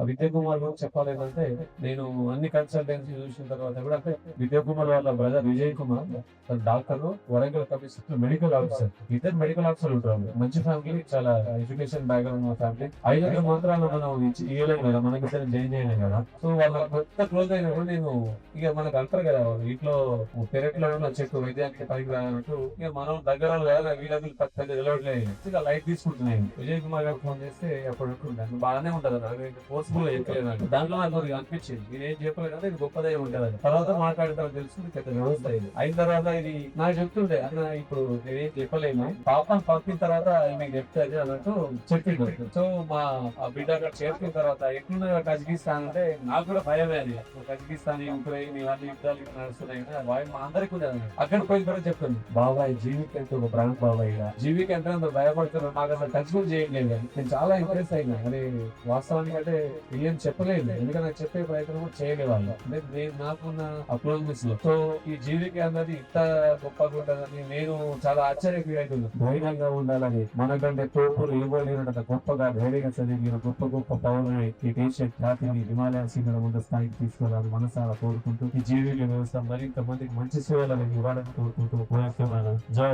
విద్యా కుమార్ గురించి చెప్పాలేదంటే నేను అన్ని కన్సల్టెన్సీ చూసిన తర్వాత కూడా అంటే విద్యా కుమార్ వాళ్ళ brother Vijay Kumar doctor, Warangal commissioner, medical officer, ఇద్దరు మెడికల్ ఆఫీసర్ ఉంటారు. మంచి ఫ్యామిలీ, చాలా ఎడ్యుకేషన్ బ్యాక్గ్రౌండ్ ఉన్న ఫ్యామిలీ. 500 మాత్రాలు మనం ఇవ్వలేము కదా, మనకి జాయిన్ చేయలేం కదా. సో వాళ్ళ కొత్త క్లోజ్ అయినప్పుడు నేను ఇక మనకు అంటారు కదా, ఇంట్లో పెరట్లో ఉన్న చెట్టు వైద్యానికి పనికి రానట్టు ఇక మనం దగ్గర కదా వీళ్ళకి పెద్ద నిలవట్లేదు, ఇక లైట్ తీసుకుంటున్నాయి. విజయ్ కుమార్ గారు ఫోన్ చేస్తే అప్పుడు అనుకుంటాను బాగానే ఉంటది, ఫోర్స్ఫుల్ గా చెప్పలేదు. దాంట్లో నాకు కొద్దిగా అనిపించింది, నేనేం చెప్పలేదు కదా, ఇది గొప్పదే ఉంటది. తర్వాత మాట్లాడిన తర్వాత తెలుస్తుంది పెద్ద వ్యవస్థ ఇది. అయిన తర్వాత ఇది నాకు చెప్తుండే అన్న, ఇప్పుడు నేనేం చెప్పలేను, పాపం పంపిన తర్వాత మీకు చెప్తాది అన్నట్టు చెప్పిండు. సో మా బిడ్డ అక్కడ చేరుకున్న తర్వాత ఎట్లున్నా కజకిస్తాన్ అంటే నాకు కూడా భయమే. అది కజకిస్తాన్, ఉక్రెయిన్ ఇవన్నీ యుద్ధాలు నడుస్తున్నాయి కదా, భయం మా అందరికి ఉంది. అక్కడ పోయిన తర్వాత చెప్తుంది, బాబాయ్ జీవికి అంటే ఒక ప్రాంక్ బాబాయ్, జీవికి అంటే అంత భయపడుతున్నాను, నాకు అసలు టచ్ కూడా చేయట్లేదు. నేను చాలా ఇంప్రెస్ అయినా. అది వాస్తవానికి అంటే ఏం చెప్పలేదు, ఎందుకంటే నాకు చెప్పే ప్రయత్నం కూడా చేయలేదు వాళ్ళు. అంటే నేను నాకున్న అప్రోచెస్ లో సో ఈ జీవికి అన్నది ఇంత గొప్పగా ఉంటుందని నేను చాలా ఆశ్చర్యపోయి అవుతున్నాను. ధైర్యంగా ఉండాలని, మనకంటే తోపులు ఇవ్వలేనంత గొప్పగా ధైర్యంగా చదివి గొప్ప గొప్ప పౌరులు ఈ దేశ ఖ్యాతిని హిమాలయ శిఖరం ముందు స్థాయికి తీసుకెళ్లాలని మనసారా కోరుకుంటూ ఈ జీవిక వ్యవస్థ మరింత మందికి మంచి సేవలను ఇవ్వాలని కోరుకుంటూ జై